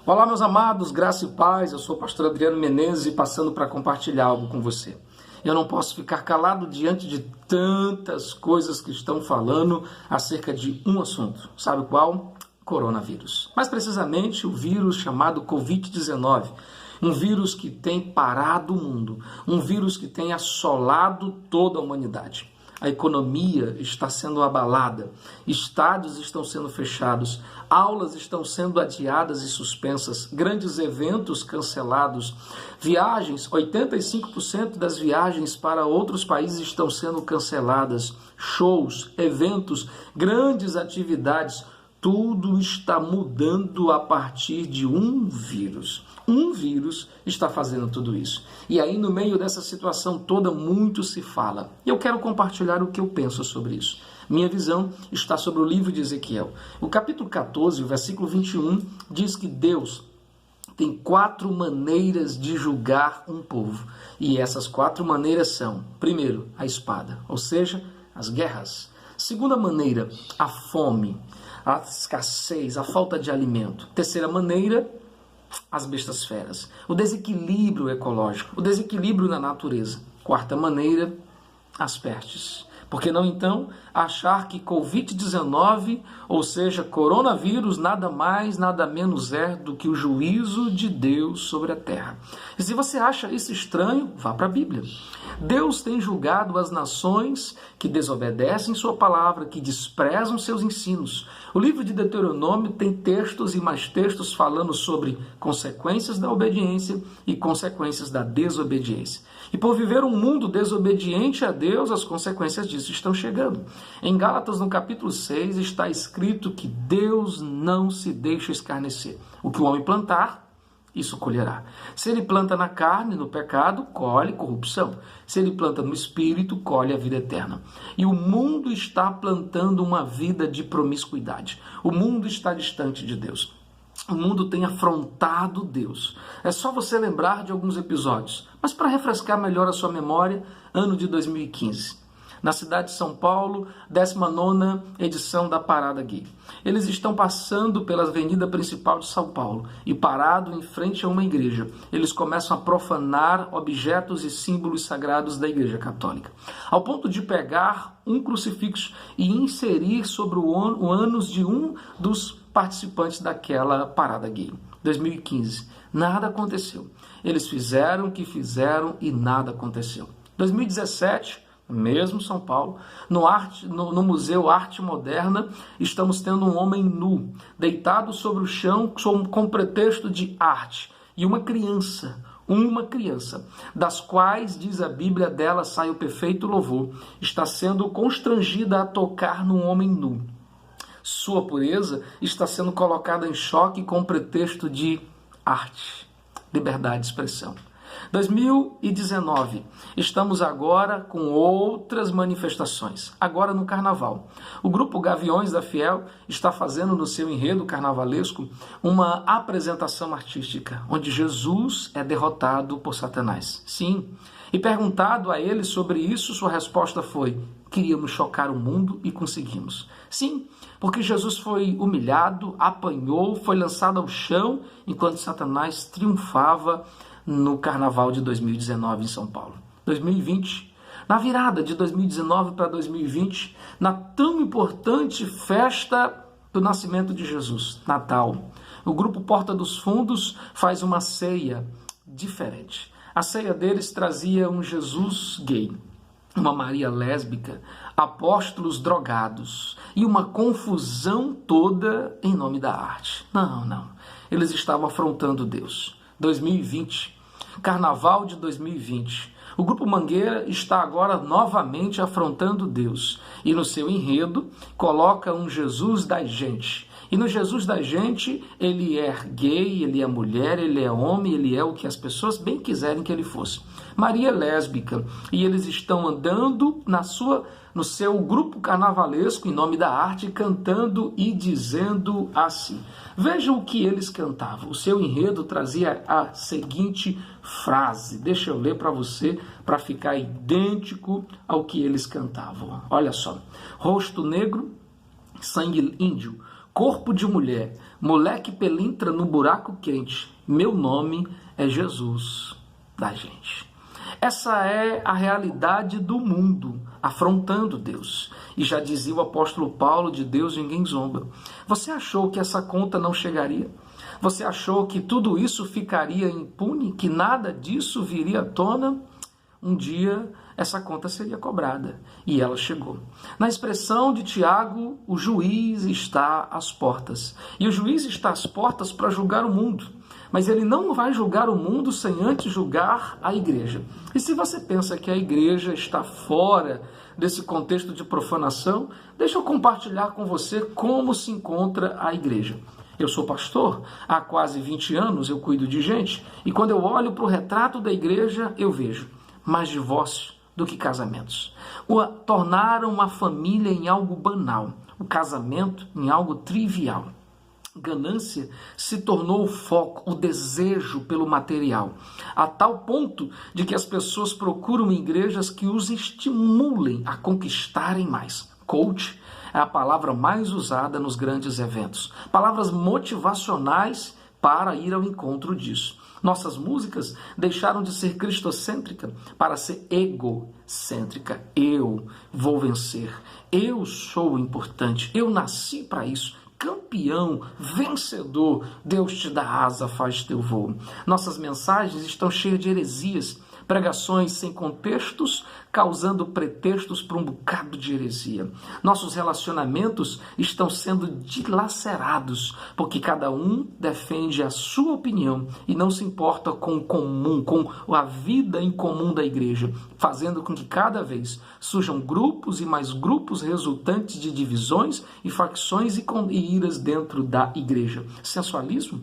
Olá, meus amados, graça e paz. Eu sou o pastor Adriano Menezes e passando para compartilhar algo com você. Eu não posso ficar calado diante de tantas coisas que estão falando acerca de um assunto. Sabe qual? Coronavírus. Mais precisamente, o vírus chamado Covid-19. Um vírus que tem parado o mundo. Um vírus que tem assolado toda a humanidade. A economia está sendo abalada, estádios estão sendo fechados, aulas estão sendo adiadas e suspensas, grandes eventos cancelados, viagens, 85% das viagens para outros países estão sendo canceladas, shows, eventos, grandes atividades, tudo está mudando a partir de um vírus. Um vírus está fazendo tudo isso. E aí, no meio dessa situação toda, muito se fala. E eu quero compartilhar o que eu penso sobre isso. Minha visão está sobre o livro de Ezequiel. O capítulo 14, o versículo 21, diz que Deus tem 4 maneiras de julgar um povo. E essas 4 maneiras são, primeiro, a espada, ou seja, as guerras. Segunda maneira, a fome, a escassez, a falta de alimento. Terceira maneira, as bestas feras, o desequilíbrio ecológico, o desequilíbrio na natureza. Quarta maneira, as pestes. Por que não então achar que Covid-19, ou seja, coronavírus, nada mais, nada menos é do que o juízo de Deus sobre a terra? E se você acha isso estranho, vá para a Bíblia. Deus tem julgado as nações que desobedecem sua palavra, que desprezam seus ensinos. O livro de Deuteronômio tem textos e mais textos falando sobre consequências da obediência e consequências da desobediência. E por viver um mundo desobediente a Deus, as consequências disso estão chegando. Em Gálatas, no capítulo 6, está escrito que Deus não se deixa escarnecer. O que o homem plantar, isso colherá. Se ele planta na carne, no pecado, colhe corrupção. Se ele planta no espírito, colhe a vida eterna. E o mundo está plantando uma vida de promiscuidade. O mundo está distante de Deus. O mundo tem afrontado Deus. É só você lembrar de alguns episódios. Mas para refrescar melhor a sua memória, ano de 2015. Na cidade de São Paulo, 19ª edição da Parada Gay. Eles estão passando pela avenida principal de São Paulo e parado em frente a uma igreja. Eles começam a profanar objetos e símbolos sagrados da Igreja Católica, ao ponto de pegar um crucifixo e inserir sobre o ânus de um dos participantes daquela Parada Gay. 2015. Nada aconteceu. Eles fizeram o que fizeram e nada aconteceu. 2017... mesmo São Paulo, no Museu Arte Moderna, estamos tendo um homem nu, deitado sobre o chão com pretexto de arte. E uma criança, das quais, diz a Bíblia, dela sai o perfeito louvor, está sendo constrangida a tocar num homem nu. Sua pureza está sendo colocada em choque com pretexto de arte, liberdade de expressão. 2019, estamos agora com outras manifestações, agora no Carnaval. O grupo Gaviões da Fiel está fazendo no seu enredo carnavalesco uma apresentação artística, onde Jesus é derrotado por Satanás. Sim, e perguntado a ele sobre isso, sua resposta foi: queríamos chocar o mundo e conseguimos. Sim, porque Jesus foi humilhado, apanhou, foi lançado ao chão, enquanto Satanás triunfava no Carnaval de 2019 em São Paulo. 2020, na virada de 2019 para 2020, na tão importante festa do nascimento de Jesus, Natal, o grupo Porta dos Fundos faz uma ceia diferente. A ceia deles trazia um Jesus gay, uma Maria lésbica, apóstolos drogados e uma confusão toda em nome da arte. Não. Eles estavam afrontando Deus. 2020, Carnaval de 2020. O Grupo Mangueira está agora novamente afrontando Deus. E no seu enredo coloca um Jesus da gente. E no Jesus da gente, ele é gay, ele é mulher, ele é homem, ele é o que as pessoas bem quiserem que ele fosse. Maria é lésbica. E eles estão andando no seu grupo carnavalesco, em nome da arte, cantando e dizendo assim. Vejam o que eles cantavam. O seu enredo trazia a seguinte frase. Deixa eu ler para você, para ficar idêntico ao que eles cantavam. Olha só. Rosto negro, sangue índio, corpo de mulher, moleque pelintra no buraco quente, meu nome é Jesus da gente. Essa é a realidade do mundo, afrontando Deus. E já dizia o apóstolo Paulo, de Deus ninguém zomba. Você achou que essa conta não chegaria? Você achou que tudo isso ficaria impune? Que nada disso viria à tona? Um dia essa conta seria cobrada. E ela chegou. Na expressão de Tiago, o juiz está às portas. E o juiz está às portas para julgar o mundo. Mas ele não vai julgar o mundo sem antes julgar a igreja. E se você pensa que a igreja está fora desse contexto de profanação, deixa eu compartilhar com você como se encontra a igreja. Eu sou pastor, há quase 20 anos eu cuido de gente, e quando eu olho para o retrato da igreja, eu vejo mais divórcios do que casamentos. Tornaram a família em algo banal, o casamento em algo trivial. Ganância se tornou o foco, o desejo pelo material, a tal ponto de que as pessoas procuram igrejas que os estimulem a conquistarem mais. Coach é a palavra mais usada nos grandes eventos. Palavras motivacionais para ir ao encontro disso. Nossas músicas deixaram de ser cristocêntrica para ser egocêntrica. Eu vou vencer. Eu sou importante. Eu nasci para isso. Campeão, vencedor, Deus te dá asa, faz teu voo. Nossas mensagens estão cheias de heresias, pregações sem contextos, causando pretextos para um bocado de heresia. Nossos relacionamentos estão sendo dilacerados, porque cada um defende a sua opinião e não se importa com o comum, com a vida em comum da igreja, fazendo com que cada vez surjam grupos e mais grupos resultantes de divisões e facções e iras dentro da igreja. Sensualismo?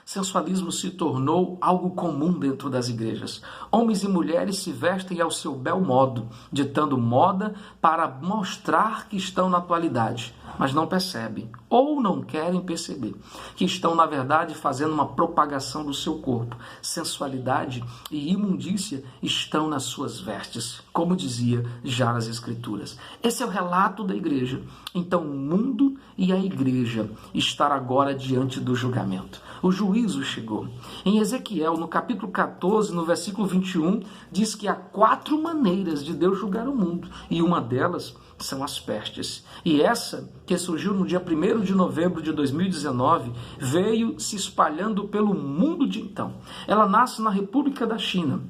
Sensualismo se tornou algo comum dentro das igrejas. Homens e mulheres se vestem ao seu bel modo, ditando moda para mostrar que estão na atualidade, mas não percebem, ou não querem perceber, que estão, na verdade, fazendo uma propagação do seu corpo. Sensualidade e imundícia estão nas suas vestes, como dizia já nas Escrituras. Esse é o relato da igreja. Então, o mundo e a igreja estão agora diante do julgamento. O juízo chegou. Em Ezequiel, no capítulo 14, no versículo 21, diz que há 4 maneiras de Deus julgar o mundo, e uma delas são as pestes. E essa, que surgiu no dia 1º de novembro de 2019, veio se espalhando pelo mundo de então. Ela nasce na República da China,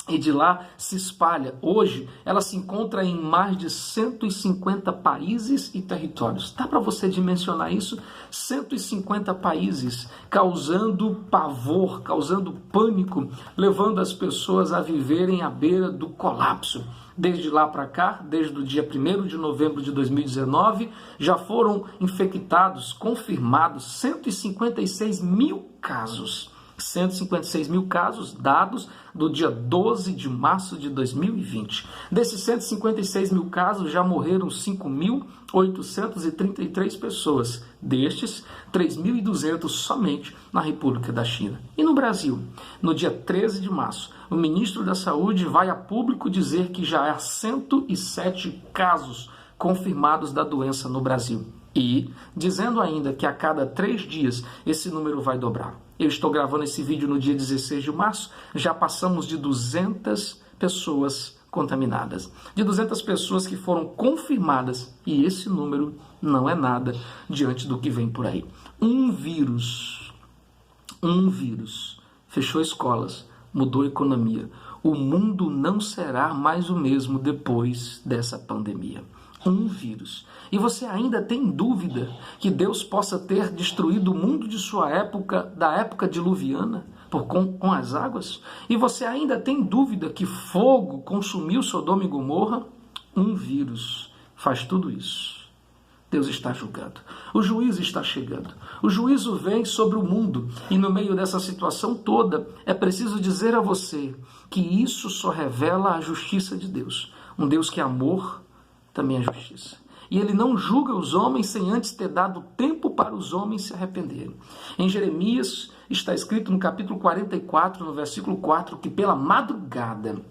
e de lá se espalha. Hoje, ela se encontra em mais de 150 países e territórios. Dá para você dimensionar isso? 150 países, causando pavor, causando pânico, levando as pessoas a viverem à beira do colapso. Desde lá para cá, desde o dia 1º de novembro de 2019, já foram infectados, confirmados, 156 mil casos. 156 mil casos dados do dia 12 de março de 2020. Desses 156 mil casos, já morreram 5.833 pessoas. Destes, 3.200 somente na República da China. E no Brasil, no dia 13 de março, o ministro da Saúde vai a público dizer que já há 107 casos confirmados da doença no Brasil. E dizendo ainda que a cada 3 dias esse número vai dobrar. Eu estou gravando esse vídeo no dia 16 de março, já passamos de 200 pessoas contaminadas. De 200 pessoas que foram confirmadas, e esse número não é nada diante do que vem por aí. Um vírus fechou escolas, mudou a economia. O mundo não será mais o mesmo depois dessa pandemia. Um vírus. E você ainda tem dúvida que Deus possa ter destruído o mundo de sua época, da época diluviana, com as águas? E você ainda tem dúvida que fogo consumiu Sodoma e Gomorra? Um vírus faz tudo isso. Deus está julgando. O juízo está chegando. O juízo vem sobre o mundo. E no meio dessa situação toda, é preciso dizer a você que isso só revela a justiça de Deus. Um Deus que é amor, também é justiça. E ele não julga os homens sem antes ter dado tempo para os homens se arrependerem. Em Jeremias está escrito no capítulo 44, no versículo 4, que pela madrugada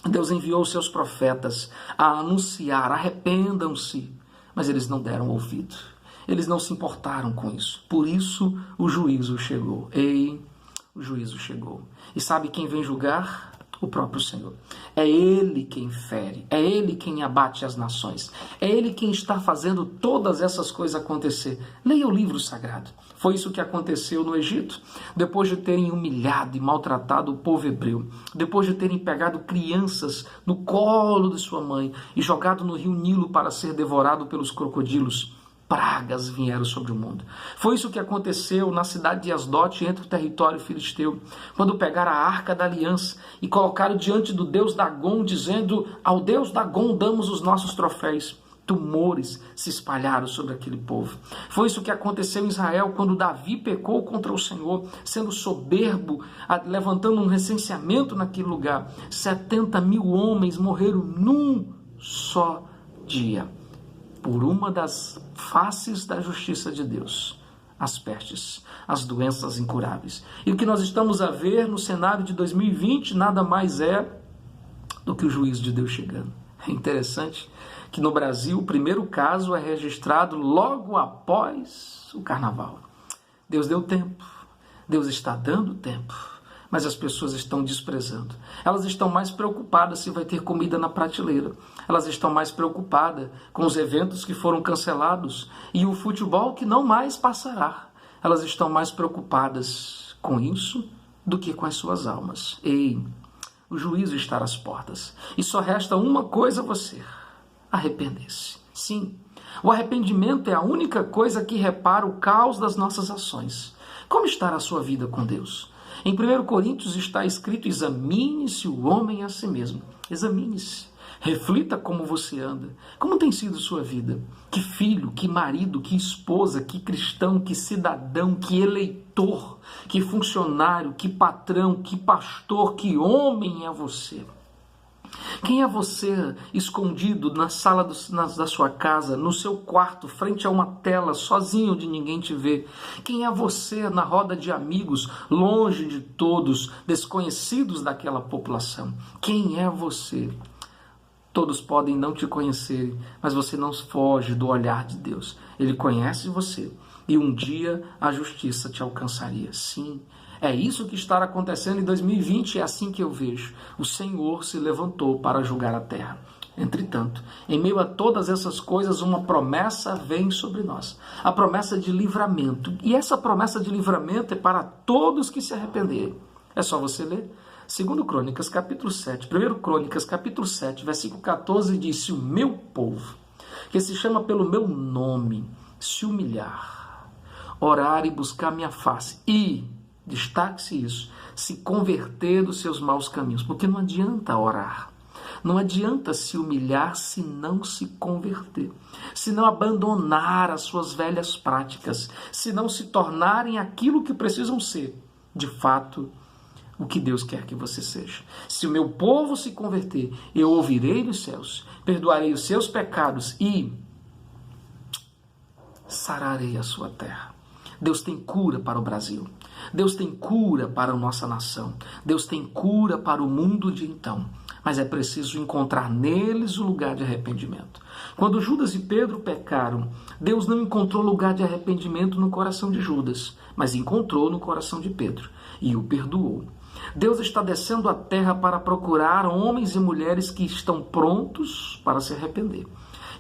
Deus enviou seus profetas a anunciar: arrependam-se. Mas eles não deram ouvido. Eles não se importaram com isso. Por isso o juízo chegou. Ei, o juízo chegou. E sabe quem vem julgar? O próprio Senhor. É Ele quem fere, é Ele quem abate as nações, é Ele quem está fazendo todas essas coisas acontecer. Leia o livro sagrado. Foi isso que aconteceu no Egito. Depois de terem humilhado e maltratado o povo hebreu, depois de terem pegado crianças no colo de sua mãe e jogado no rio Nilo para ser devorado pelos crocodilos, pragas vieram sobre o mundo. Foi isso que aconteceu na cidade de Asdote, entre o território filisteu, quando pegaram a arca da aliança e colocaram diante do deus Dagom, dizendo: ao deus Dagom damos os nossos troféus. Tumores se espalharam sobre aquele povo. Foi isso que aconteceu em Israel quando Davi pecou contra o Senhor, sendo soberbo, levantando um recenseamento naquele lugar. 70 mil homens morreram num só dia, por uma das faces da justiça de Deus, as pestes, as doenças incuráveis. E o que nós estamos a ver no cenário de 2020 nada mais é do que o juízo de Deus chegando. É interessante que no Brasil o primeiro caso é registrado logo após o carnaval. Deus deu tempo, Deus está dando tempo, mas as pessoas estão desprezando. Elas estão mais preocupadas se vai ter comida na prateleira. Elas estão mais preocupadas com os eventos que foram cancelados e o futebol que não mais passará. Elas estão mais preocupadas com isso do que com as suas almas. Ei, o juízo está às portas. E só resta uma coisa a você: arrepender-se. Sim, o arrependimento é a única coisa que repara o caos das nossas ações. Como está a sua vida com Deus? Em 1 Coríntios está escrito: examine-se o homem a si mesmo. Examine-se. Reflita como você anda. Como tem sido sua vida? Que filho, que marido, que esposa, que cristão, que cidadão, que eleitor, que funcionário, que patrão, que pastor, que homem é você? Quem é você escondido na sala da sua casa, no seu quarto, frente a uma tela, sozinho onde ninguém te vê? Quem é você na roda de amigos, longe de todos, desconhecidos daquela população? Quem é você? Todos podem não te conhecer, mas você não foge do olhar de Deus. Ele conhece você e um dia a justiça te alcançaria. Sim, é isso que está acontecendo em 2020, é assim que eu vejo. O Senhor se levantou para julgar a terra. Entretanto, em meio a todas essas coisas, uma promessa vem sobre nós. A promessa de livramento. E essa promessa de livramento é para todos que se arrependerem. É só você ler. 2 Crônicas, capítulo 7. 1 Crônicas, capítulo 7, versículo 14, diz: se o meu povo, que se chama pelo meu nome, se humilhar, orar e buscar minha face, e, destaque-se isso, se converter dos seus maus caminhos, porque não adianta orar, não adianta se humilhar se não se converter, se não abandonar as suas velhas práticas, se não se tornarem aquilo que precisam ser, de fato, o que Deus quer que você seja. Se o meu povo se converter, eu ouvirei dos céus, perdoarei os seus pecados e sararei a sua terra. Deus tem cura para o Brasil. Deus tem cura para a nossa nação. Deus tem cura para o mundo de então. Mas é preciso encontrar neles o lugar de arrependimento. Quando Judas e Pedro pecaram, Deus não encontrou lugar de arrependimento no coração de Judas, mas encontrou no coração de Pedro e o perdoou. Deus está descendo à terra para procurar homens e mulheres que estão prontos para se arrepender.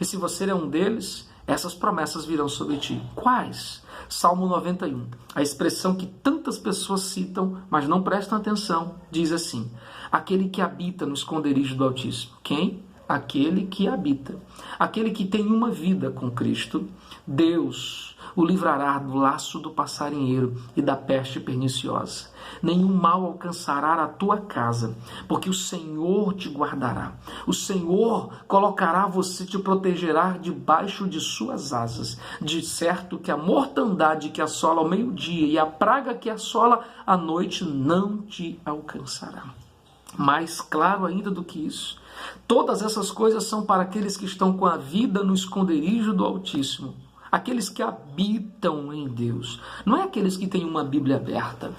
E se você é um deles, essas promessas virão sobre ti. Quais? Salmo 91. A expressão que tantas pessoas citam, mas não prestam atenção, diz assim: aquele que habita no esconderijo do Altíssimo. Quem? Aquele que habita. Aquele que tem uma vida com Cristo. Deus o livrará do laço do passarinheiro e da peste perniciosa. Nenhum mal alcançará a tua casa, porque o Senhor te guardará. O Senhor colocará você, te protegerá debaixo de suas asas. De certo que a mortandade que assola ao meio-dia e a praga que assola à noite não te alcançará. Mais claro ainda do que isso, todas essas coisas são para aqueles que estão com a vida no esconderijo do Altíssimo. Aqueles que habitam em Deus. Não é aqueles que têm uma Bíblia aberta.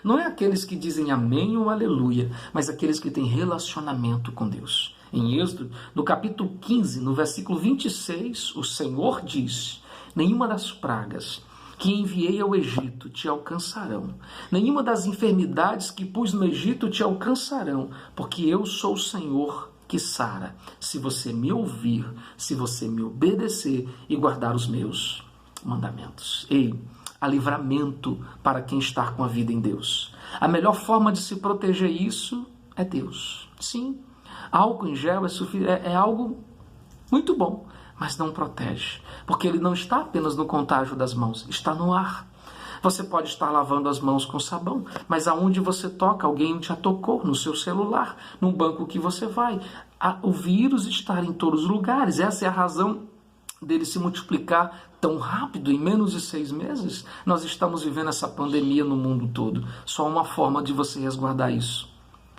Não é aqueles que dizem amém ou aleluia, mas aqueles que têm relacionamento com Deus. Em Êxodo, no capítulo 15, no versículo 26, o Senhor diz: nenhuma das pragas que enviei ao Egito te alcançarão, nenhuma das enfermidades que pus no Egito te alcançarão, porque eu sou o Senhor que sara, se você me ouvir, se você me obedecer e guardar os meus mandamentos. Ei, há livramento para quem está com a vida em Deus. A melhor forma de se proteger isso é Deus. Sim, álcool em gel é algo muito bom, mas não protege, porque ele não está apenas no contágio das mãos, está no ar. Você pode estar lavando as mãos com sabão, mas aonde você toca, alguém já tocou, no seu celular, no banco que você vai. O vírus está em todos os lugares. Essa é a razão dele se multiplicar tão rápido, em menos de 6 meses. Nós estamos vivendo essa pandemia no mundo todo. Só uma forma de você resguardar isso: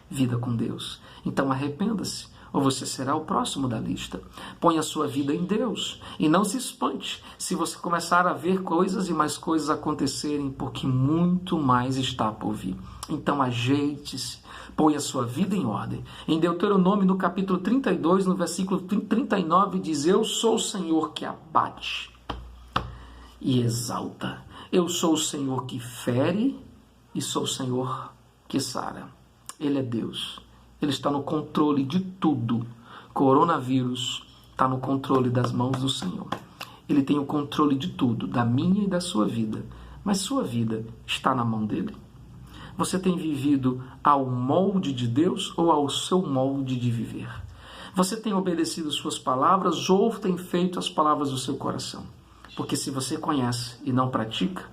vida com Deus. Então arrependa-se, ou você será o próximo da lista. Põe a sua vida em Deus e não se espante se você começar a ver coisas e mais coisas acontecerem, porque muito mais está por vir. Então ajeite-se, põe a sua vida em ordem. Em Deuteronômio, no capítulo 32, no versículo 39, diz: eu sou o Senhor que abate e exalta. Eu sou o Senhor que fere e sou o Senhor que sara. Ele é Deus. Ele está no controle de tudo. Coronavírus está no controle das mãos do Senhor. Ele tem o controle de tudo, da minha e da sua vida. Mas sua vida está na mão dele. Você tem vivido ao molde de Deus ou ao seu molde de viver? Você tem obedecido suas palavras ou tem feito as palavras do seu coração? Porque se você conhece e não pratica,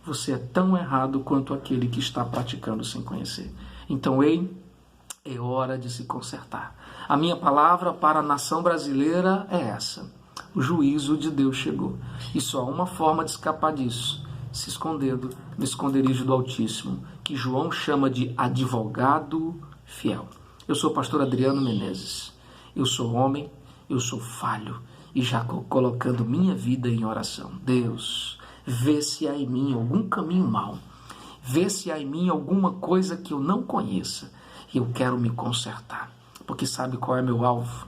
você é tão errado quanto aquele que está praticando sem conhecer. Então, é hora de se consertar. A minha palavra para a nação brasileira é essa: o juízo de Deus chegou. E só há uma forma de escapar disso: se escondendo no esconderijo do Altíssimo, que João chama de advogado fiel. Eu sou o pastor Adriano Menezes. Eu sou homem, eu sou falho, e já colocando minha vida em oração. Deus, vê se há em mim algum caminho mau. Vê se há em mim alguma coisa que eu não conheça. Eu quero me consertar, porque sabe qual é meu alvo?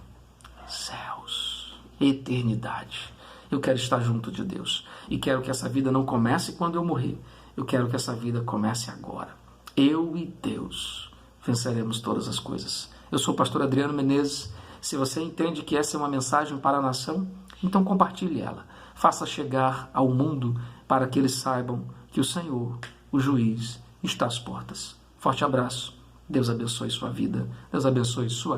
Céus, eternidade. Eu quero estar junto de Deus e quero que essa vida não comece quando eu morrer. Eu quero que essa vida comece agora. Eu e Deus venceremos todas as coisas. Eu sou o pastor Adriano Menezes. Se você entende que essa é uma mensagem para a nação, então compartilhe ela. Faça chegar ao mundo para que eles saibam que o Senhor, o juiz, está às portas. Forte abraço. Deus abençoe sua vida. Deus abençoe sua